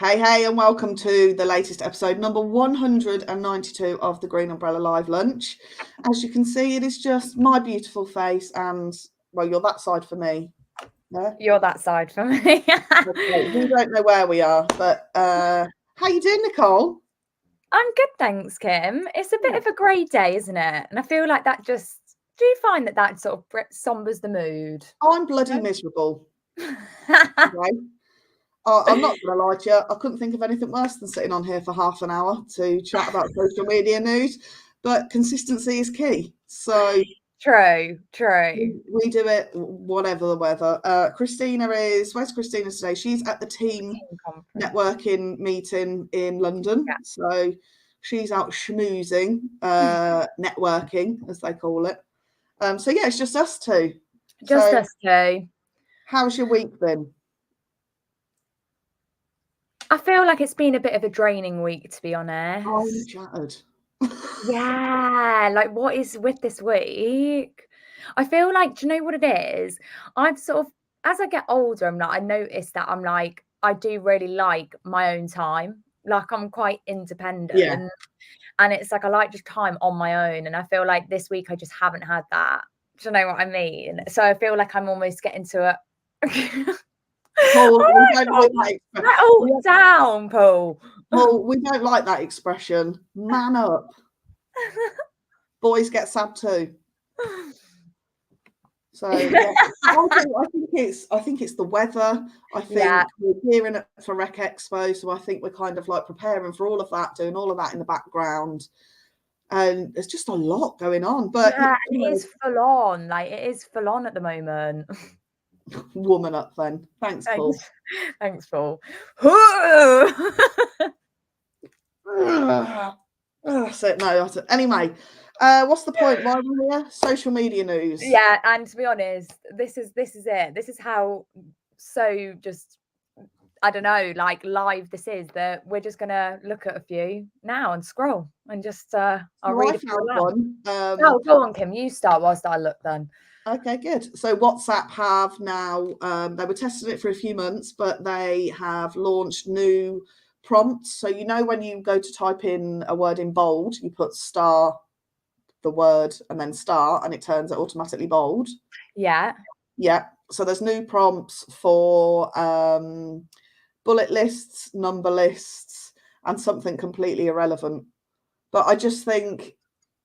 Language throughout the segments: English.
Hey, and welcome to the latest episode, number 192 of the Green Umbrella Live Lunch. As you can see, it is just my beautiful face and, well, you're that side for me. Yeah? You're that side for me. Okay, we don't know where we are, but how you doing, Nicole? I'm good, thanks, Kim. It's a bit of a grey day, isn't it? And I feel like that just... Do you find that sort of sombers the mood? I'm bloody miserable. Okay. I'm not going to lie to you. I couldn't think of anything worse than sitting on here for half an hour to chat about social media news, but consistency is key. So True. we do it whatever the weather. Where's Christina today? She's at the team networking meeting in London. Yeah. So she's out schmoozing, networking, as they call it. So yeah, it's just us two. Us two. How's your week been? I feel like it's been a bit of a draining week, to be honest. I'm shattered. Yeah, like what is with this week? I feel like, do you know what it is? I've sort of, as I get older, I notice that I do really like my own time. Like I'm quite independent. Yeah. And it's like I like just time on my own. And I feel like this week I just haven't had that. Do you know what I mean? So I feel like I'm almost getting to a Paul, we don't like that expression. Settle down, Paul. Paul, we don't like that expression. Man up. Boys get sad too. So yeah, I think it's the weather. I think we're gearing up for Rec Expo, so I think we're kind of like preparing for all of that, doing all of that in the background. And there's just a lot going on. But yeah, it is full on. Like it is full on at the moment. Woman up then. Thanks, Paul. Thanks, Paul. So no, anyway. What's the point? Why we're here? Social media news. Yeah, and to be honest, this is it. This is how just I don't know, like live this is, that we're just gonna look at a few now and scroll and just I'll read a few one. Oh, go on, Kim, you start whilst I look then. Okay, good. So WhatsApp have now, they were testing it for a few months, but they have launched new prompts. So you know when you go to type in a word in bold, you put star the word and then star and it turns it automatically bold. Yeah. So there's new prompts for bullet lists, number lists, and something completely irrelevant. But I just think,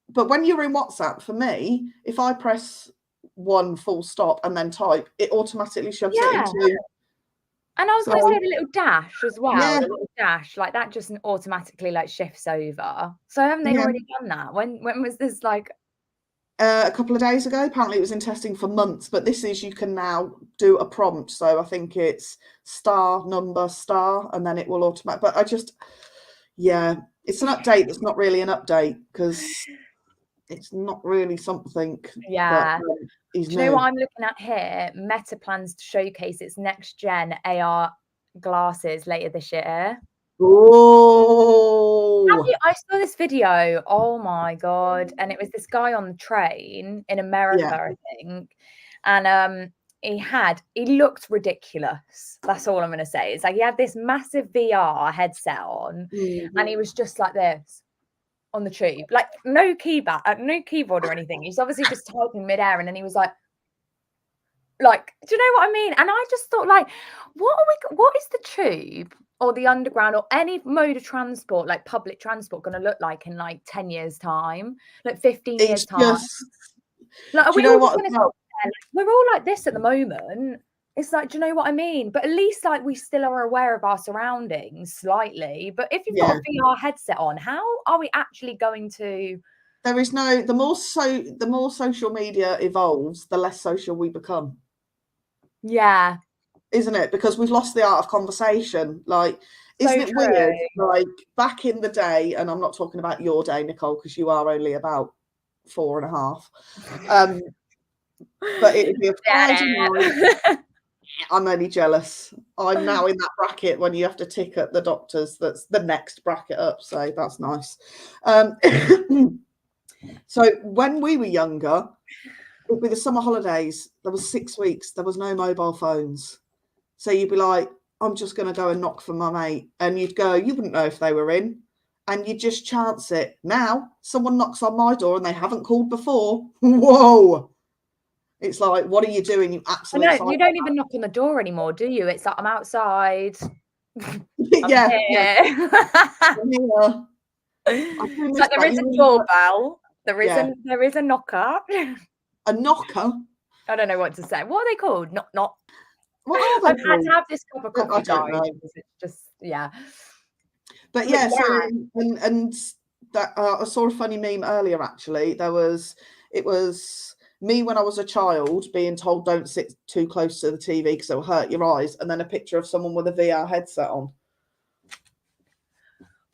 but when you're in WhatsApp, for me, if I press one full stop and then type, it automatically shoves it into. And I was going to say the little dash as well. Yeah. The little dash, like that just automatically like shifts over. So haven't they already done that? When was this like? A couple of days ago. Apparently it was in testing for months, but this is, you can now do a prompt. So I think it's star, number, star, and then it will automatic. But I just, it's an update that's not really an update because it's not really something. Yeah. Do you know what I'm looking at here? Meta plans to showcase its next gen AR glasses later this year. Oh, I saw this video. Oh my god! And it was this guy on the train in America, I think, and he looked ridiculous. That's all I'm going to say. It's like he had this massive VR headset on, and he was just like this on the tube, like no keyboard or anything. He's obviously just typing midair, and then he was like, do you know what I mean? And I just thought, like, what is the tube or the underground or any mode of transport, like public transport, going to look like in like 10 years time, like 15 years time? Like, we're all like this at the moment. It's like, do you know what I mean? But at least like we still are aware of our surroundings slightly. But if you've got a VR headset on, how are we actually going to? There is no, the more social media evolves, the less social we become. Yeah. Isn't it? Because we've lost the art of conversation. Like, isn't it weird? Like back in the day, and I'm not talking about your day, Nicole, because you are only about 4.5. But it would be a Friday night. I'm only jealous. I'm now in that bracket when you have to tick at the doctors. That's the next bracket up. So that's nice. So when we were younger, it would be the summer holidays. There was 6 weeks. There was no mobile phones. So you'd be like, I'm just going to go and knock for my mate. And you'd go, you wouldn't know if they were in. And you just chance it. Now, someone knocks on my door and they haven't called before. Whoa. It's like, what are you doing? You absolute psychopath. You don't even knock on the door anymore, do you? It's like, I'm outside. Yeah. It's like, there is a doorbell. There is a knocker. A knocker? I don't know what to say. What are they called? Not. What are they I've had to have this cup of coffee. I don't know. It's just, yeah. But yeah, so and that I saw a funny meme earlier. Actually, it was me when I was a child being told don't sit too close to the TV because it'll hurt your eyes, and then a picture of someone with a VR headset on.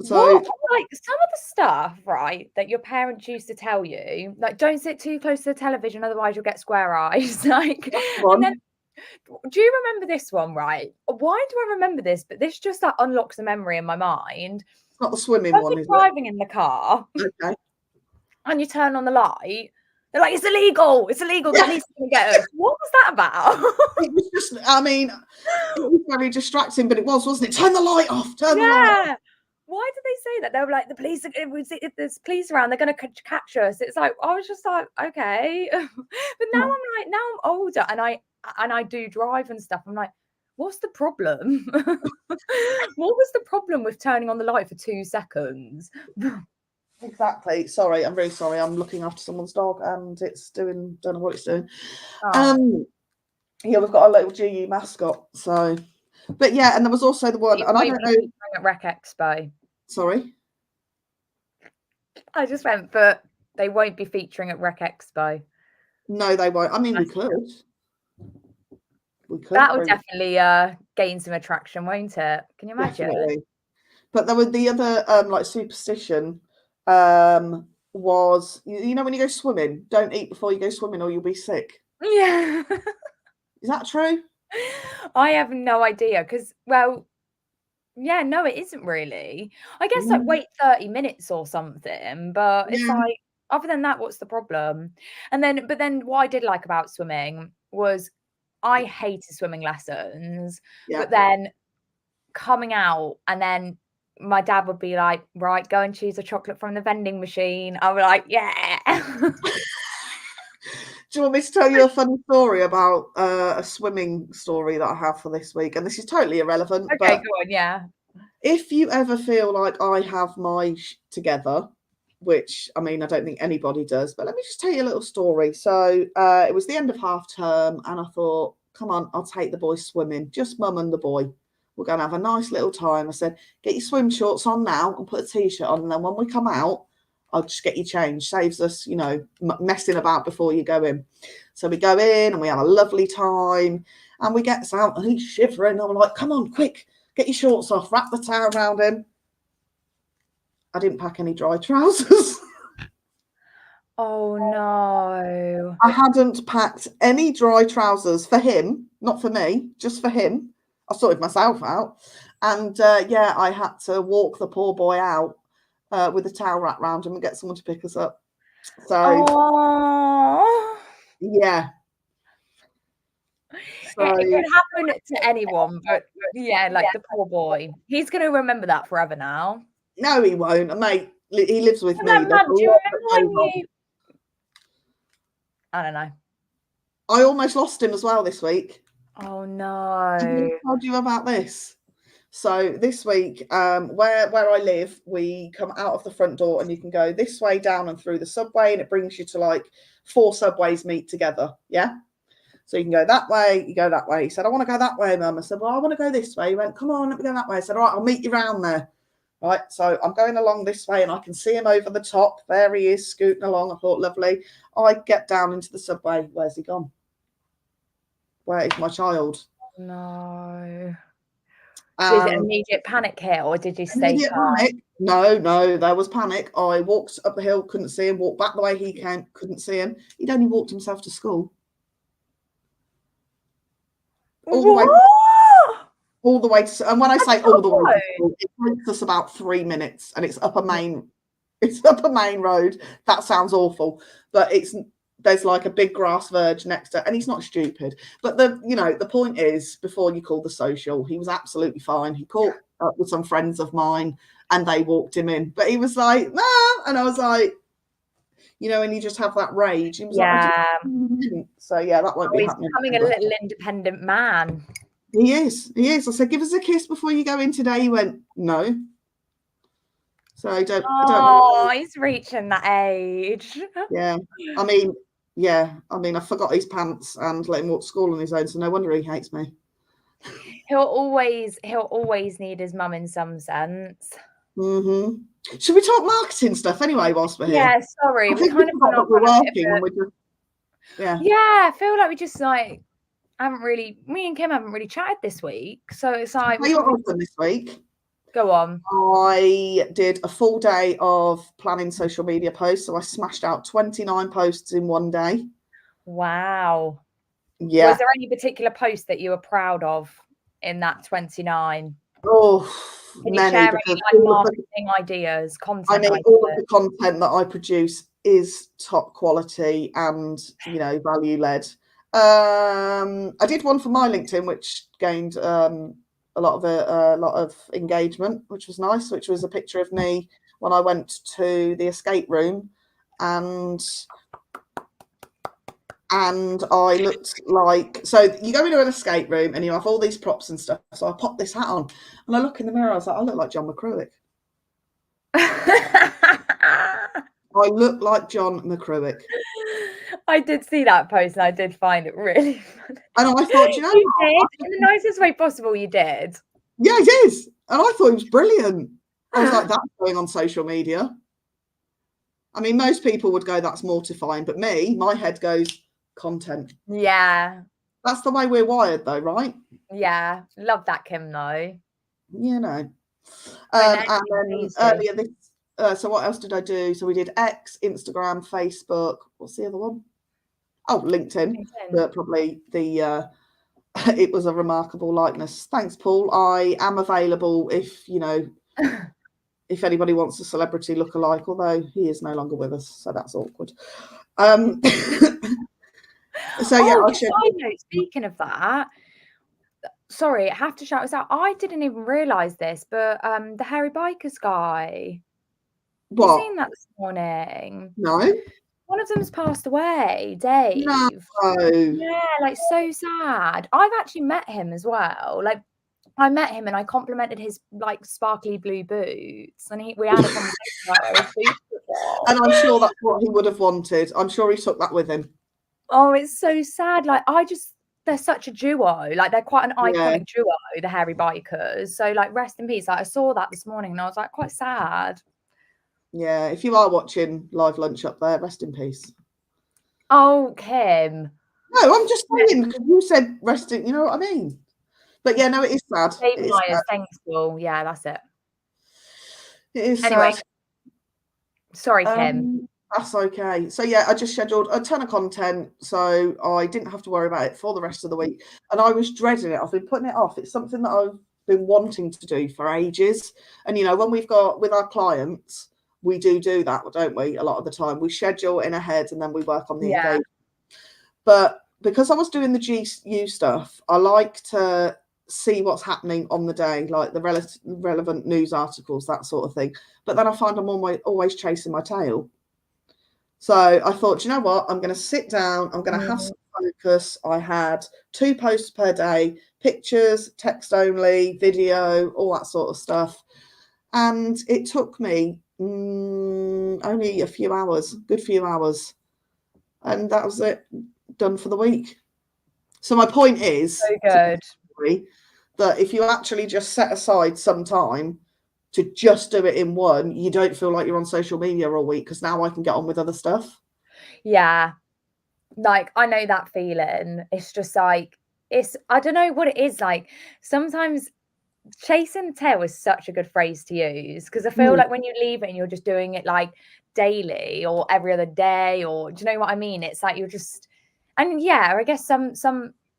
So, like some of the stuff, right, that your parents used to tell you, like, don't sit too close to the television, otherwise you'll get square eyes. Like, and then, do you remember this one, right? Why do I remember this? But this just like unlocks a memory in my mind. It's not the swimming one, is it? Driving in the car, okay, and you turn on the light. They're like, it's illegal. It's illegal. The police are going to get us. What was that about? It was just, I mean, it was very distracting, but it was, wasn't it? Turn the light off. Turn the light off. Why did they say that? They were like, the police, if there's police around, they're going to catch us. It's like, I was just like, okay. But now I'm older and I do drive and stuff. I'm like, what's the problem? What was the problem with turning on the light for 2 seconds? Exactly. Sorry, I'm really sorry. I'm looking after someone's dog and it's don't know what it's doing. Yeah, we've got a little GU mascot. So, but yeah, and there was also the one, and I don't know. At Rec Expo. Sorry? I just went, but they won't be featuring at Rec Expo. No, they won't. I mean, we could. That would definitely gain some attraction, won't it? Can you imagine? Definitely. But there were the other like superstition was, you know, when you go swimming, don't eat before you go swimming or you'll be sick. Yeah. Is that true? I have no idea because, well, yeah, no, it isn't really. I guess like wait 30 minutes or something, but it's like, other than that, what's the problem? But then what I did like about swimming was I hated swimming lessons, but then coming out and then my dad would be like, right, go and choose a chocolate from the vending machine. I was like, yeah. Do you want me to tell you a funny story about a swimming story that I have for this week? And this is totally irrelevant. Okay, but go on, yeah. If you ever feel like I have my together, which, I mean, I don't think anybody does, but let me just tell you a little story. So it was the end of half term and I thought, come on, I'll take the boys swimming, just mum and the boy. We're going to have a nice little time. I said, get your swim shorts on now and put a t-shirt on. And then when we come out, I'll just get you changed. Saves us, you know, messing about before you go in. So we go in and we have a lovely time and we get out and he's shivering. I'm like, come on, quick, get your shorts off, wrap the towel around him. I didn't pack any dry trousers. Oh, no. I hadn't packed any dry trousers for him, not for me, just for him. I sorted myself out. And yeah, I had to walk the poor boy out with a towel wrapped around him and get someone to pick us up. So, yeah. So, it could happen to anyone, but yeah, like the poor boy. He's going to remember that forever now. No, he won't. Mate, he lives with me. I don't know. I almost lost him as well this week. Oh, no. I told you about this. So this week, where I live, we come out of the front door and you can go this way, down and through the subway, and it brings you to like 4 subways meet together. Yeah. So you can go that way, you go that way. He said, I want to go that way, Mum. I said, well, I want to go this way. He went, come on, let me go that way. I said, all right, I'll meet you round there. Right. So I'm going along this way and I can see him over the top. There he is, scooting along. I thought, lovely. I get down into the subway. Where's he gone? Where is my child? No. Did it immediate panic hit or did you stay calm? No, there was panic. I walked up the hill, couldn't see him, walked back the way he came, couldn't see him. He'd only walked himself to school. All the way to, and when I say all the way to school, it takes us about 3 minutes and it's up a main road. That sounds awful, but it's there's like a big grass verge next to, and he's not stupid. But the point is, before you call the social, he was absolutely fine. He caught up with some friends of mine, and they walked him in. But he was like, nah, and I was like, and you just have that rage. He was like, so yeah, that won't be happening. He's becoming a little independent man. He is. I said, give us a kiss before you go in today. He went, no. So I don't know. He's reaching that age. Yeah. I forgot his pants and let him walk to school on his own, so no wonder he hates me. He'll always need his mum in some sense. Mm-hmm. Should we talk marketing stuff anyway whilst we're here? Yeah, sorry. We kind of yeah. I feel like we just me and Kim haven't really chatted this week. So it's like this week. Go on. I did a full day of planning social media posts. So I smashed out 29 posts in one day. Wow. Yeah. Was there any particular post that you were proud of in that 29? Oh, can you share any marketing ideas, content? I mean, all of the content that I produce is top quality and, value led. I did one for my LinkedIn, which gained a lot of engagement, which was nice, which was a picture of me when I went to the escape room, and I looked like, so you go into an escape room and you have all these props and stuff. So I popped this hat on and I look in the mirror, I was like, I look like John McCruick. I look like John McCruick. I did see that post and I did find it really funny. And I thought, you did in the nicest way possible. You did. Yeah, I did. And I thought it was brilliant. I was like, that's going on social media. I mean, most people would go, that's mortifying. But my head goes, content. Yeah. That's the way we're wired, though, right? Yeah. Love that, Kim, though. And then earlier this, so what else did I do? So we did X, Instagram, Facebook. What's the other one? Oh, LinkedIn. Probably it was a remarkable likeness. Thanks, Paul. I am available if if anybody wants a celebrity lookalike, although he is no longer with us, so that's awkward. Speaking of that, sorry, I have to shout this out. I didn't even realise this, but the Hairy Bikers guy. What? Have you seen that this morning? No. One of them's passed away, Dave. No. Yeah, like so sad. I've actually met him as well. Like I met him and I complimented his like sparkly blue boots, and we had a conversation about those boots. And I'm sure that's what he would have wanted. I'm sure he took that with him. Oh, it's so sad. Like they're such a duo. Like they're quite an iconic duo, the Hairy Bikers. So like rest in peace. Like I saw that this morning and I was like quite sad. Yeah, if you are watching Live Lunch up there, rest in peace. Oh, Kim. No, I'm just saying, because you said rest in, you know what I mean? But yeah, no, it is sad. Dave Myers, thanks, Paul. Yeah, that's it. It is anyway, sad. Sorry, Kim. That's okay. So yeah, I just scheduled a ton of content, so I didn't have to worry about it for the rest of the week. And I was dreading it. I've been putting it off. It's something that I've been wanting to do for ages. And when we've got with our clients, we do that, don't we? A lot of the time we schedule in ahead and then we work on the engagement. But because I was doing the GU stuff, I like to see what's happening on the day, like the relevant news articles, that sort of thing. But then I find I'm always chasing my tail. So I thought, you know what? I'm going to sit down. I'm going to have some focus. I had 2 posts per day, pictures, text only, video, all that sort of stuff. And it took me only a few hours, good few hours. And that was it, done for the week. So my point is so good. That if you actually just set aside some time to just do it in one, you don't feel like you're on social media all week, because now I can get on with other stuff. Yeah. Like, I know that feeling. It's just like, I don't know what it is. Like, sometimes chasing the tail is such a good phrase to use, because I feel like when you leave it and you're just doing it like daily or every other day, or do you know what I mean? It's like you're just, and yeah, I guess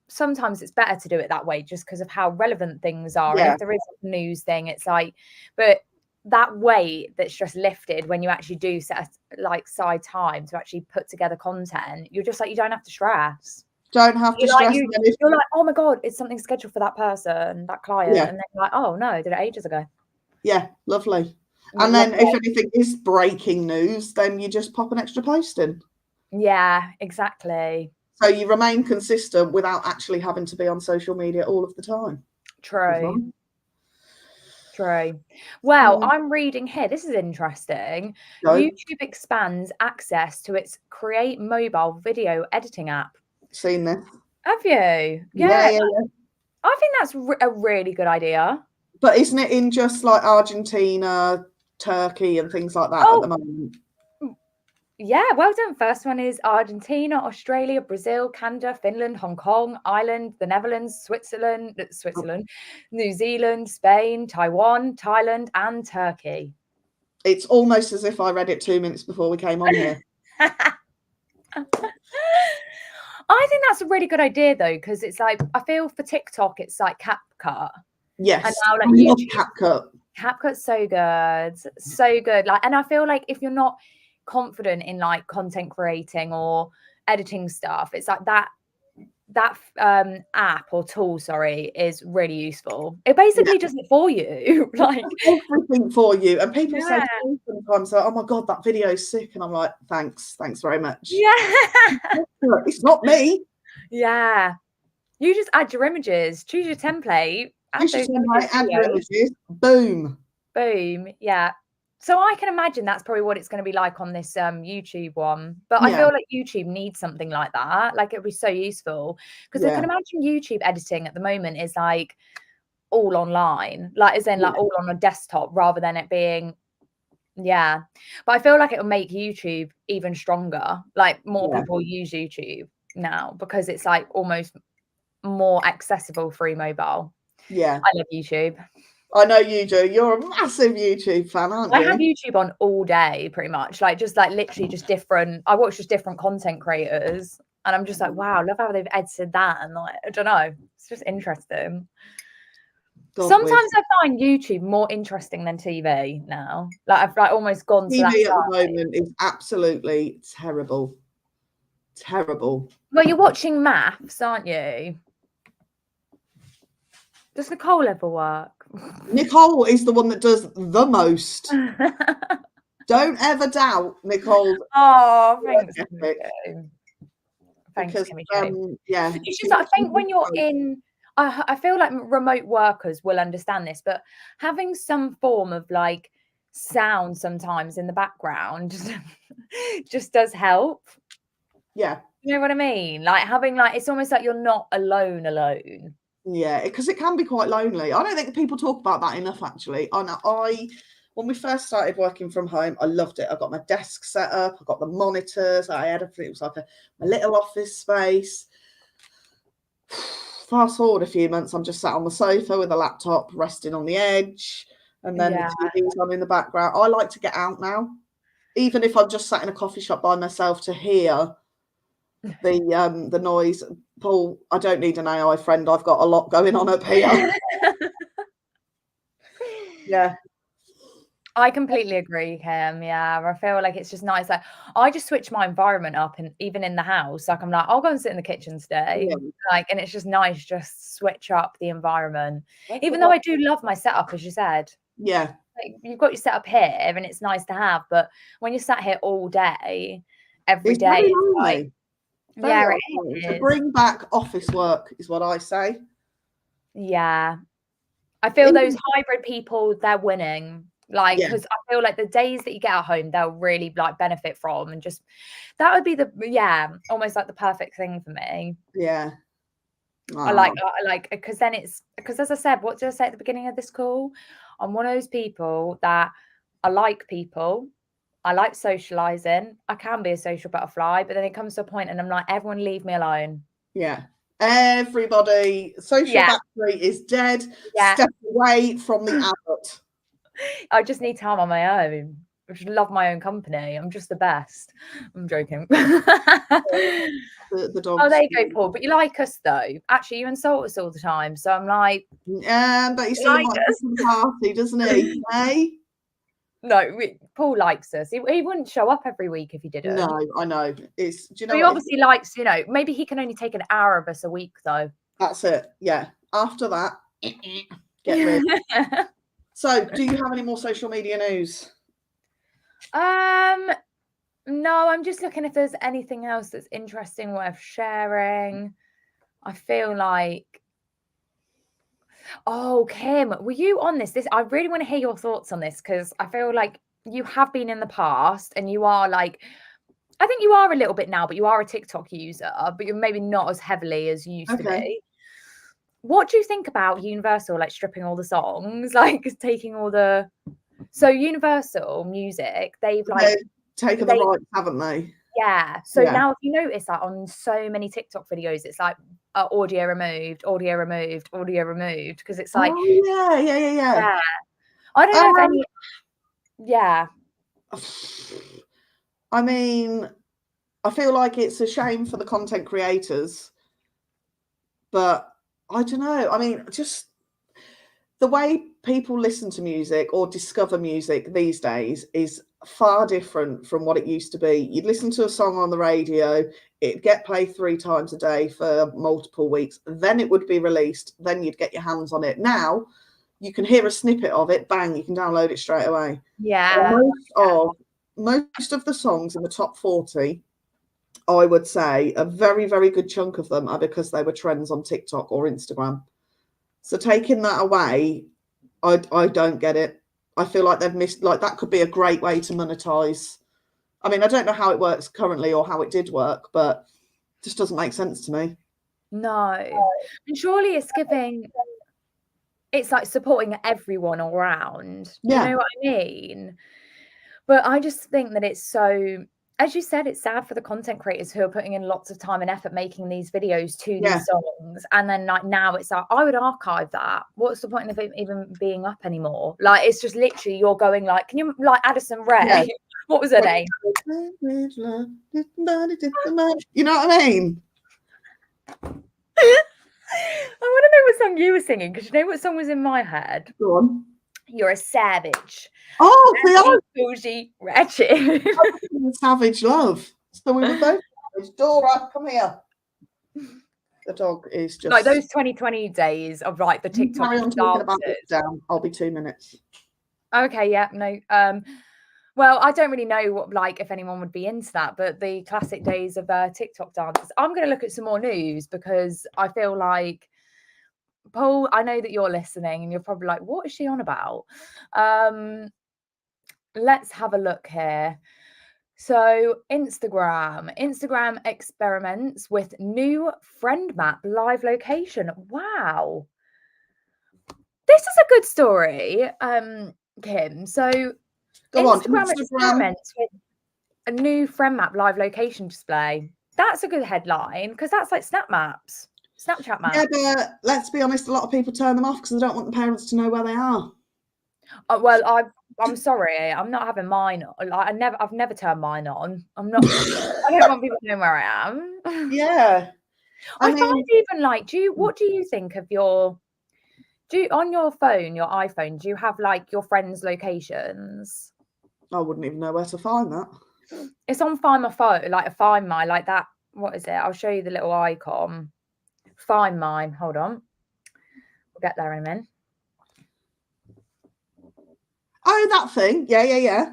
sometimes it's better to do it that way just because of how relevant things are. And if there is a news thing, it's like, but that weight that's just lifted when you actually do set like side time to actually put together content. You're just like, you don't have to stress. Don't have to stress. You're like, oh my God, it's something scheduled for that person, that client. And then you're like, oh no, did it ages ago. Yeah, lovely. And then if anything is breaking news, then you just pop an extra post in. Yeah, exactly. So you remain consistent without actually having to be on social media all of the time. True. True. Well, I'm reading here. This is interesting. YouTube expands access to its Create mobile video editing app. Seen this. Have you? Yeah. I think that's a really good idea. But isn't it in just like Argentina, Turkey and things like that at the moment? Yeah, well done. First one is Argentina, Australia, Brazil, Canada, Finland, Hong Kong, Ireland, the Netherlands, Switzerland, New Zealand, Spain, Taiwan, Thailand, and Turkey. It's almost as if I read it 2 minutes before we came on here. I think that's a really good idea though, because it's like, I feel for TikTok, it's like CapCut. Yes, and now, like, I love CapCut. CapCut's so good, so good. Like, and I feel like if you're not confident in like content creating or editing stuff, it's like that app or tool, sorry, is really useful. It basically does it for you. Like everything for you. And people say sometimes, oh my God, that video's sick. And I'm like, thanks very much. Yeah. It's not me. Yeah. You just add your images, choose your template, add your images, boom. Boom. Yeah. So I can imagine that's probably what it's going to be like on this YouTube one. But I feel like YouTube needs something like that. Like, it'd be so useful. Because I can imagine YouTube editing at the moment is like all online. Like, as in like all on a desktop rather than it being, But I feel like it'll make YouTube even stronger. Like, more people use YouTube now because it's like almost more accessible through mobile. Yeah. I love YouTube. I know you do. You're a massive YouTube fan, aren't you? I have YouTube on all day, pretty much. Like, just like literally just different. I watch just different content creators, and I'm just like, wow, love how they've edited that. And like, I don't know, it's just interesting. Sometimes I find YouTube more interesting than TV now. Like, I've like almost gone to that TV at the moment is absolutely terrible. Terrible. Well, you're watching maths, aren't you? Does Nicole ever work? Nicole is the one that does the most. Don't ever doubt Nicole. Oh, thanks. Thanks, because, yeah. It's just, I think when you're in, I feel like remote workers will understand this, but having some form of like sound sometimes in the background just does help. Yeah. You know what I mean? Like having like, it's almost like you're not alone. Yeah, because it can be quite lonely. I don't think people talk about that enough, actually. When we first started working from home, I loved it. I got my desk set up, I got the monitors, I had everything. It was like my little office space. Fast forward a few months, I'm just sat on the sofa with a laptop resting on the edge, and then the TV's on in the background. I like to get out now, even if I'm just sat in a coffee shop by myself, to hear the noise. Paul, I don't need an AI friend. I've got a lot going on up here. Yeah. I completely agree, Kim. Yeah, I feel like it's just nice. Like, I just switch my environment up, and even in the house, like I'm like, I'll go and sit in the kitchen today. Yeah. Like, and it's just nice, just switch up the environment. Even though I do love my setup, as you said. Yeah. Like, you've got your setup here, and it's nice to have. But when you're sat here all day, every day, it's like, it is. To bring back office work is what I say. Yeah, I feel those hybrid people, they're winning. Like, because I feel like the days that you get at home, they'll really like benefit from, and just that would be almost like the perfect thing for me. Yeah. I like because then because as I said, what did I say at the beginning of this call? I'm one of those people that I like people. I like socializing. I can be a social butterfly, but then it comes to a point and I'm like, everyone leave me alone. Yeah. Everybody, social battery is dead. Yeah. Step away from the adult. I just need time on my own. I just love my own company. I'm just the best. I'm joking. The dogs. Oh, there you go, Paul. But you like us though. Actually, you insult us all the time. So I'm like, but he still like us. Party, doesn't he? Hey? No, Paul likes us. He wouldn't show up every week if he didn't. No, I know. It's, do you know He what? obviously likes, you know, maybe he can only take an hour of us a week though. That's it. Yeah. After that, get rid. So, do you have any more social media news? No, I'm just looking if there's anything else that's interesting worth sharing. I feel like, oh, Kim, were you on this? I really want to hear your thoughts on this because I feel like you have been in the past and you are like, I think you are a little bit now, but you are a TikTok user, but you're maybe not as heavily as you used to be. What do you think about Universal, like stripping all the songs, like taking all the... So Universal Music, they've like taken the rights, haven't they? Yeah. So now if you notice that on so many TikTok videos, it's like audio removed, audio removed, audio removed, because it's like, oh, yeah. I don't know if any... Yeah. I mean, I feel like it's a shame for the content creators, but I don't know. I mean, just the way people listen to music or discover music these days is far different from what it used to be. You'd listen to a song on the radio, it'd get played 3 times a day for multiple weeks, then it would be released, then you'd get your hands on it. Now you can hear a snippet of it, bang, you can download it straight away. Yeah. Most of the songs in the top 40, I would say a very, very good chunk of them are because they were trends on TikTok or Instagram. So taking that away, I don't get it. I feel like they've missed, like that could be a great way to monetize. I mean, I don't know how it works currently or how it did work, but it just doesn't make sense to me. No. And surely it's giving, it's like supporting everyone all around. Yeah. You know what I mean? But I just think that it's so, as you said, it's sad for the content creators who are putting in lots of time and effort making these videos to these songs. And then like now it's like, I would archive that. What's the point of it even being up anymore? Like, it's just literally you're going like, can you like Addison Rae? What was her name? You know what I mean? I want to know what song you were singing, because you know what song was in my head? Go on. You're a savage. Oh, bougie, wretched. Savage love. So we were both savage. Dora, come here. The dog is just like those 2020 days of like the TikTok. Carry on talking about it down. I'll be 2 minutes. Okay, yeah, no. Well, I don't really know what, like, if anyone would be into that, but the classic days of TikTok dances. I'm going to look at some more news because I feel like, Paul, I know that you're listening and you're probably like, what is she on about? Let's have a look here. So Instagram experiments with new friend map live location. Wow. This is a good story, Kim. So Instagram experiments with a new friend map live location display. That's a good headline because that's like Snapchat maps. Yeah, but let's be honest, a lot of people turn them off because they don't want the parents to know where they are. Well, I'm sorry, I'm not having mine on. Like, I've never turned mine on. I don't want people to know where I am. Yeah. I find even like, what do you think of on your phone, your iPhone, do you have like your friends' locations? I wouldn't even know where to find that. It's on Find My Phone, like Find My, like that. What is it? I'll show you the little icon. Find Mine. Hold on. We'll get there in a minute. Oh, that thing. Yeah.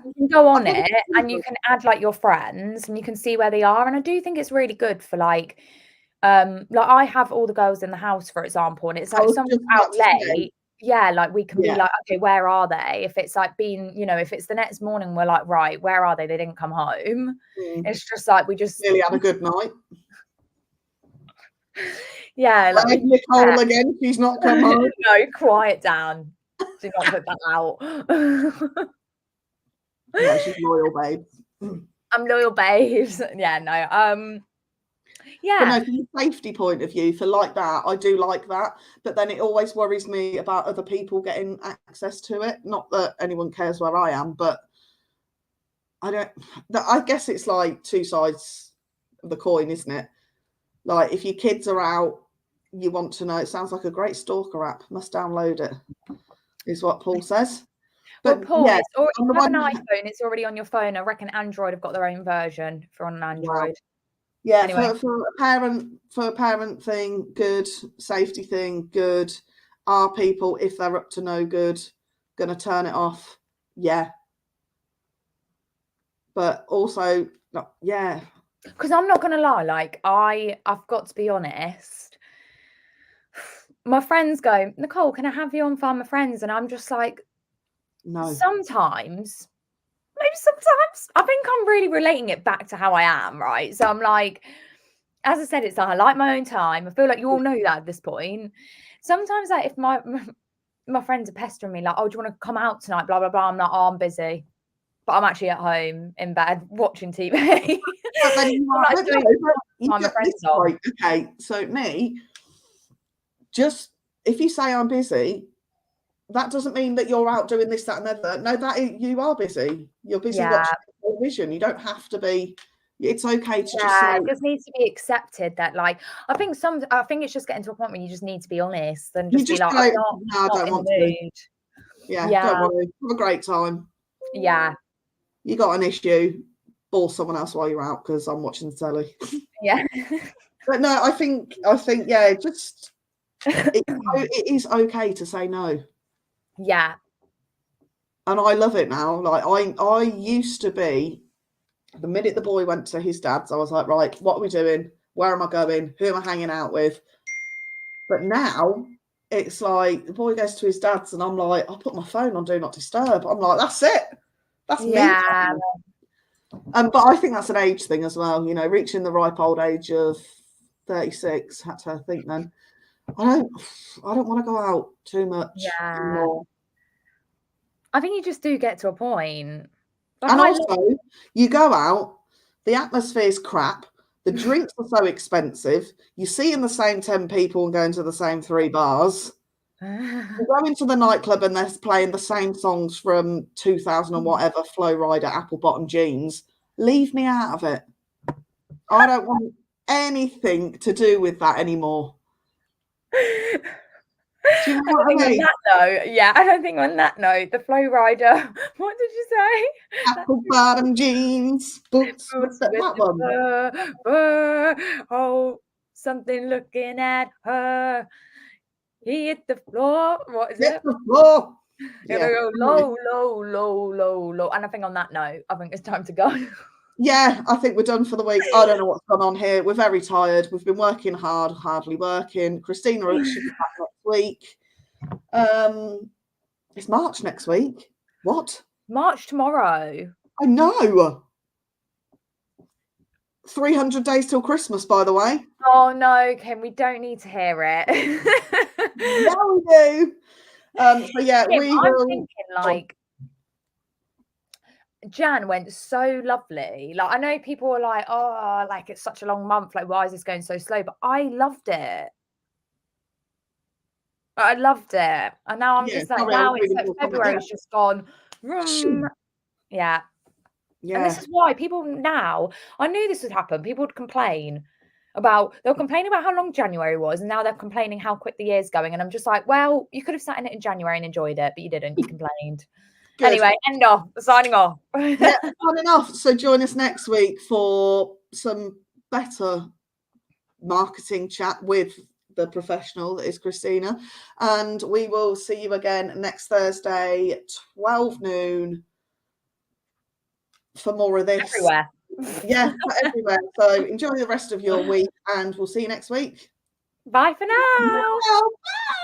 You can go on it and you can add like your friends and you can see where they are. And I do think it's really good for like I have all the girls in the house, for example, and it's like someone's out late. Yeah, like we can be like, okay, where are they? If it's like if it's the next morning, we're like, right, where are they? They didn't come home. It's just like we just really had a good night. Yeah, like Nicole again. She's not come home. No, quiet down. Do not put that out. Yeah, she's loyal, babe. I'm loyal, babes. Yeah, no. Yeah. But no, from a safety point of view, for like that, I do like that. But then it always worries me about other people getting access to it. Not that anyone cares where I am, but I guess it's like two sides of the coin, isn't it? Like if your kids are out, you want to know. It sounds like a great stalker app. Must download it, is what Paul says. But Paul, yeah, it's already, on the you have an one, iPhone, it's already on your phone. I reckon Android have got their own version for on an Android. yeah, Anyway. for a parent thing, good. Safety thing, good. Are people, if they're up to no good, going to turn it off? Yeah. But also, yeah. Because I'm not going to lie, like, I've got to be honest. My friends go, Nicole, can I have you on Farmer Friends? And I'm just like, No. Sometimes, maybe sometimes. I think I'm really relating it back to how I am, right? So I'm like, as I said, it's like I like my own time. I feel like you all know that at this point. Sometimes, like, if my friends are pestering me, like, oh, do you want to come out tonight? Blah, blah, blah. I'm like, oh, I'm busy. But I'm actually at home in bed watching TV. But then you are, like, okay, so me, just if you say I'm busy, that doesn't mean that you're out doing this, that, and the other. No, you are busy. You're busy watching television. You don't have to be. It's okay to just say. It just needs to be accepted that, like, I think it's just getting to a point where you just need to be honest and just be like, I'm not, I don't want to. Yeah, don't worry. Have a great time. Yeah. You got an issue, bore someone else while you're out because I'm watching the telly. Yeah. But no, I think, yeah, just it is okay to say no. Yeah. And I love it now. Like I used to be, the minute the boy went to his dad's, I was like, right, what are we doing? Where am I going? Who am I hanging out with? But now it's like the boy goes to his dad's and I'm like, I'll put my phone on Do Not Disturb. I'm like, that's it. That's me. But I think that's an age thing as well. You know, reaching the ripe old age of 36, had to think then. I don't want to go out too much anymore. I think you just do get to a point. And also, you go out, the atmosphere's crap, the drinks are so expensive, you're seeing the same 10 people and going to the same 3 bars. You go into the nightclub and they're playing the same songs from 2000 and whatever, Flow Rider, Apple Bottom Jeans. Leave me out of it. I don't want anything to do with that anymore. Do you know what I mean? On that note, I don't think on that note, the Flow Rider, what did you say? Apple Bottom Jeans, boots with that one. Oh, something looking at her. He hit the floor. What is it? Hit the floor. Yeah. Go low, low, low, low, low. And I think on that note, I think it's time to go. Yeah, I think we're done for the week. I don't know what's gone on here. We're very tired. We've been working hardly working. Christina should be back next week. It's March next week. What? March tomorrow. I know. 300 days till Christmas, by the way. Oh no, Kim, we don't need to hear it. Yeah, we do. So yeah, Kim, we I'm will thinking like Jan went so lovely. Like, I know people are like, oh, like it's such a long month. Like, why is this going so slow? But I loved it. I loved it. And now I'm just like, wow, it's like February's just gone. Yeah. And this is why people now, I knew this would happen. People would complain about how long January was, and now they're complaining how quick the year's going. And I'm just like, well, you could have sat in it in January and enjoyed it, but you didn't. You complained. Good. Anyway, signing off. Yeah, signing off. So join us next week for some better marketing chat with the professional that is Christina. And we will see you again next Thursday, 12 noon, for more of this. Everywhere. Yeah, everywhere. So enjoy the rest of your week and we'll see you next week. Bye for now. Bye.